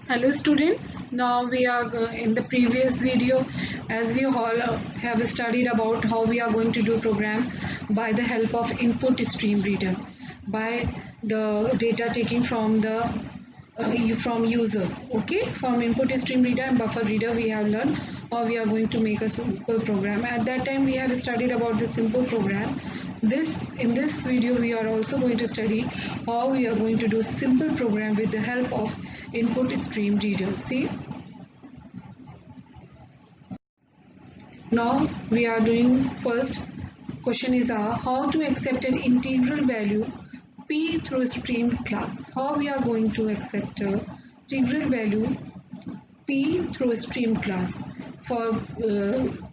Hello students, now we are in the previous video as we all have studied about how we are going to do program by the help of input stream reader by the data taking from the from user. Okay, from input stream reader and buffer reader we have learned how we are going to make a simple program. At that time we have studied about the simple program. In this video we are also going to study how we are going to do simple program with the help of input stream reader. See, now we are doing first question is how to accept an integral value p through stream class. How we are going to accept a integral value p through stream class. For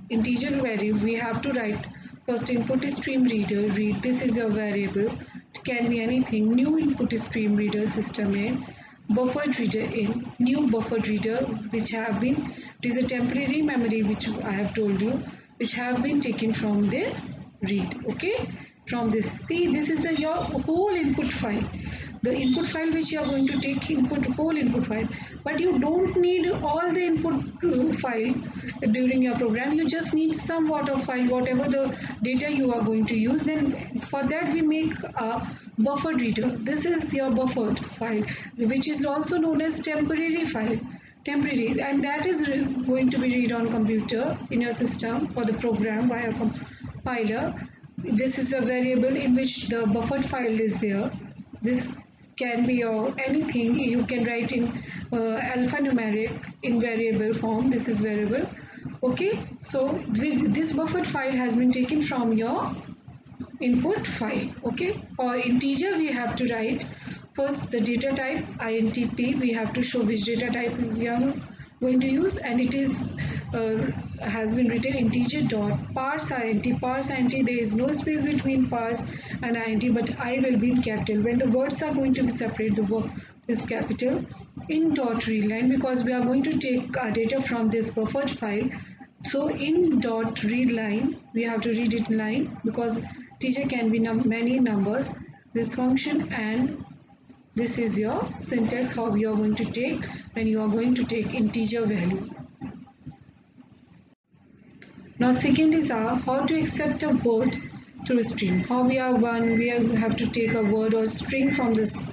integer value we have to write first input stream reader, read this is your variable, it can be anything, new input stream reader system in, buffered reader in, new buffered reader which have been, it is a temporary memory which I have told you, which have been taken from this read. Okay, from this, see this is the your whole input file, the input file which you are going to take input, whole input file, but you don't need all the input file during your program, you just need somewhat of file, whatever the data you are going to use. Then for that we make a buffered reader. This is your buffered file which is also known as temporary file, temporary, and that is going to be read on computer in your system for the program by a compiler. This is a variable in which the buffered file is there. This can be your anything, you can write in alphanumeric in variable form, this is variable. Okay, so this buffered file has been taken from your input file. Okay, for integer we have to write first the data type intp, we have to show which data type we are going to use, and it is has been written integer dot parse int. Parse int, there is no space between parse and int, but I will be in capital. When the words are going to be separate, the word is capital. In dot read line, because we are going to take data from this buffered file, so in dot read line we have to read it in line because teacher can be many numbers, this function, and this is your syntax how you are going to take when you are going to take integer value. Now second is how to accept a word through stream. How we have to take a word or string from this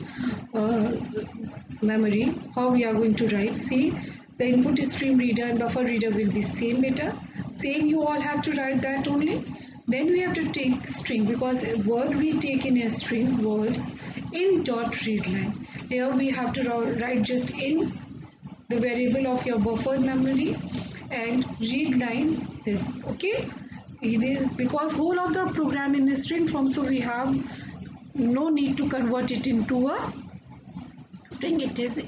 memory. How we are going to write. See, the input stream reader and buffer reader will be same data. Same, you all have to write that only. Then we have to take string because a word we take in a string word in dot read line. Here we have to write just in the variable of your buffered memory and read line this. Okay, because whole of the program in a string form, so we have no need to convert it into a string, it is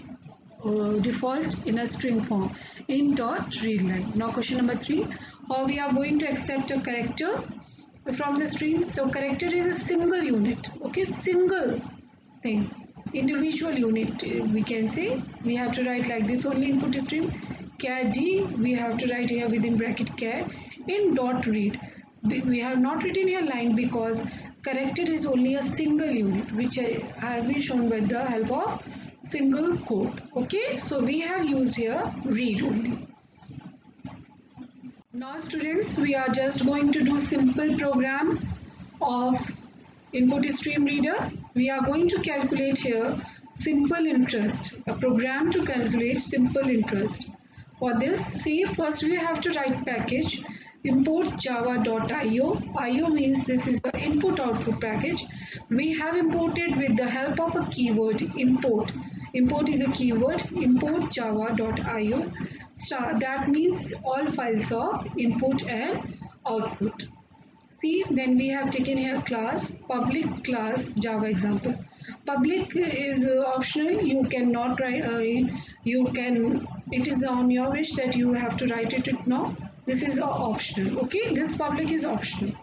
default in a string form in dot read line. Now question number 3, how we are going to accept a character from the stream. So character is a single unit. Okay, single thing, individual unit, we can say. We have to write like this only input stream char d, we have to write here within bracket char in dot read. We have not written here line because character is only a single unit which has been shown with the help of single quote. Okay, so we have used here read only. Now students, we are just going to do simple program of input stream reader. We are going to calculate here simple interest, a program to calculate simple interest. For this, see, first we have to write package import java.io. io means this is the input output package. We have imported with the help of a keyword import. Import is a keyword, import java.io. That means all files of input and output. See, then we have taken here class, public class Java example. Public is optional, you cannot write, you can, it is on your wish that you have to write it now. This is optional. Okay, this public is optional.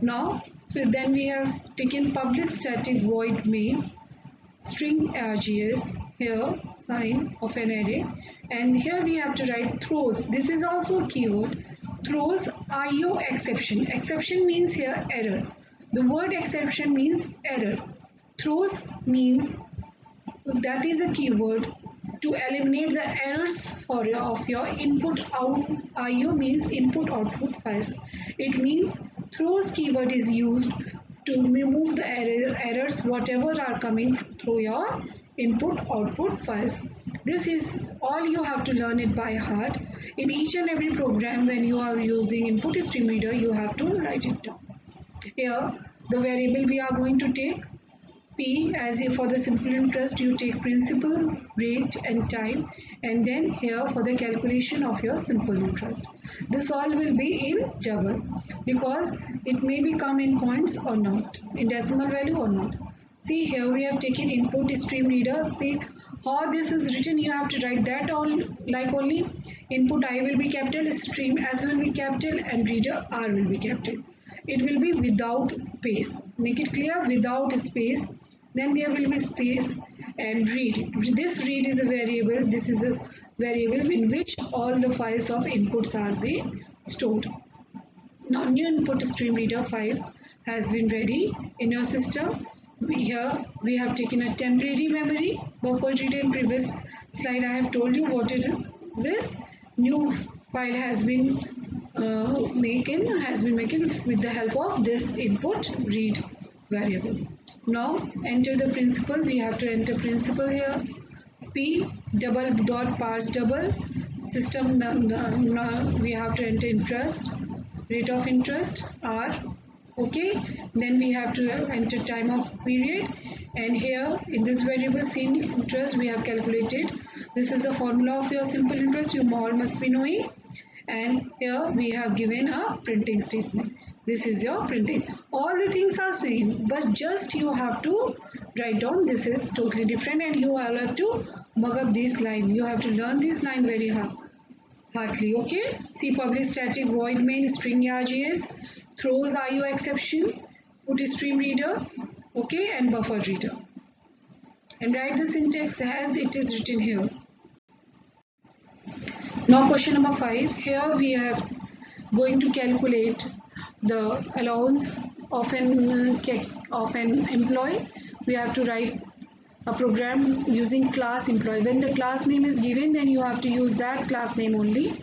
Now, then we have taken public static void main string args, here sign of an array, and here we have to write throws. This is also a keyword, throws IO exception. Exception means here error. The word exception means error. Throws means that is a keyword to eliminate the errors of your input out IO means input output files. It means throws keyword is used to remove the errors whatever are coming through your input output files. This is all you have to learn it by heart. In each and every program when you are using input stream reader you have to write it down. Here the variable we are going to take P, as if for the simple interest you take principal, rate and time, and then here for the calculation of your simple interest. This all will be in double because it may become in points or not, in decimal value or not. See here we have taken input stream reader. See how this is written, you have to write that all like only input I will be capital, stream S will be capital and reader R will be capital. It will be without space. Make it clear, without space. Then there will be space and read. This read is a variable. This is a variable in which all the files of inputs are being stored. Now new input stream reader file has been ready in your system. Here we have taken a temporary memory buffer reader. In previous slide I have told you what is this. New file has been made with the help of this input read variable. Now enter the principal. We have to enter principal here. P double dot parse double system. We have to enter interest, rate of interest R. Okay. Then we have to enter time of period. And here in this variable seen interest we have calculated. This is the formula of your simple interest. You all must be knowing. And here we have given a printing statement. This is your printing. All the things are same, but just you have to write down this is totally different and you all have to mug up this line. You have to learn this line very hardly. Okay. See public static void main string RGS, throws IO exception, put stream reader, okay, and buffer reader. And write the syntax as it is written here. Now question number 5. Here we are going to calculate the allowance of an employee. We have to write a program using class employee. When the class name is given, then you have to use that class name only.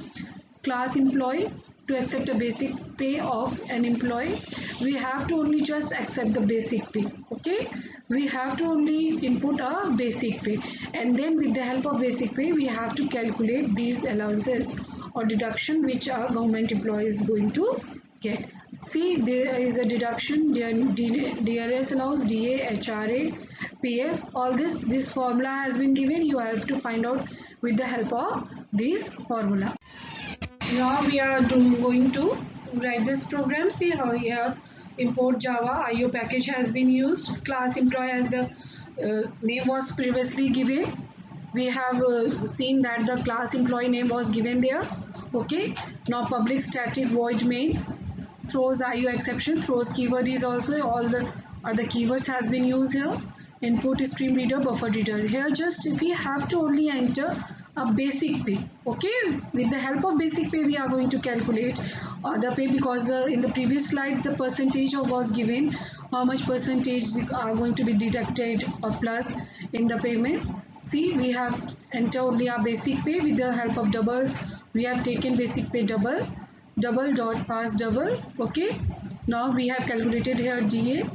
Class employee to accept a basic pay of an employee. We have to only just accept the basic pay. Okay, we have to only input a basic pay, and then with the help of basic pay we have to calculate these allowances or deduction which our government employee is going to get. See, there is a deduction, DLS allowance, DA, HRA, PF, all this formula has been given. You have to find out with the help of this formula. Now we are going to write this program. See how here import Java IO package has been used. Class employee as the name was previously given. We have seen that the class employee name was given there. Okay. Now public static void main, throws IO exception, throws keyword is also all the other keywords has been used here. Input stream reader, buffer reader. Here just we have to only enter a basic pay. Okay, with the help of basic pay we are going to calculate the pay, because in the previous slide the percentage was given, how much percentage are going to be deducted or plus in the payment. See, we have entered only our basic pay. With the help of double we have taken basic pay double dot parse double. Okay, now we have calculated here DA.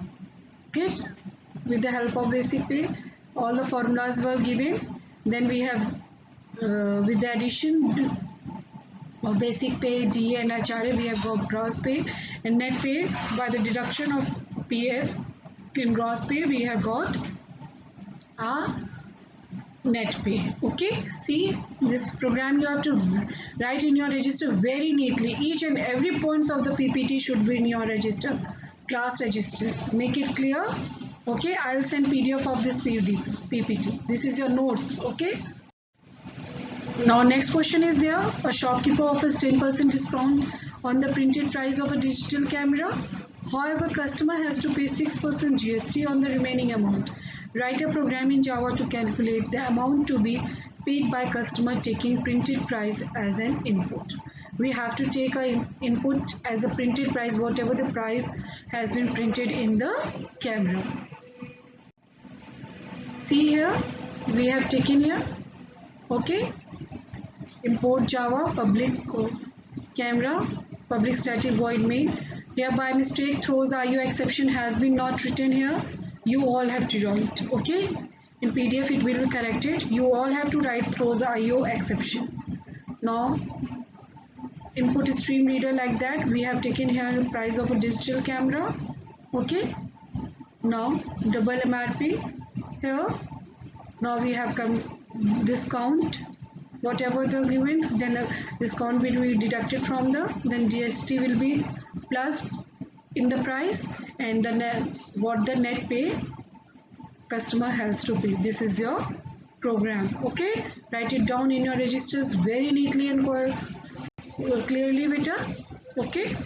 Okay, with the help of basic pay all the formulas were given. Then we have with the addition of basic pay, DA and HRA, we have got gross pay and net pay. By the deduction of PF in gross pay we have got a net pay. Okay, see, this program you have to write in your register very neatly. Each and every points of the PPT should be in your register, class registers. Make it clear. Okay, I will send PDF of this PPT. This is your notes. Okay. Now next question is there. A shopkeeper offers 10% discount on the printed price of a digital camera. However, customer has to pay 6% GST on the remaining amount. Write a program in Java to calculate the amount to be paid by customer taking printed price as an input. We have to take an input as a printed price, whatever the price has been printed in the camera. See here, we have taken here Okay, import Java public camera public static void main. Here by mistake throws IO exception has been not written here. You all have to write. Okay, in PDF it will be corrected. You all have to write throws IO exception. Now input stream reader like that. We have taken here price of a digital camera. Okay. Now double MRP here. Now we have come discount whatever the given, then a discount will be deducted from the, then GST will be plus in the price, and the net, what the net pay customer has to pay. This is your program. Okay, write it down in your registers very neatly and clearly, beta. Okay.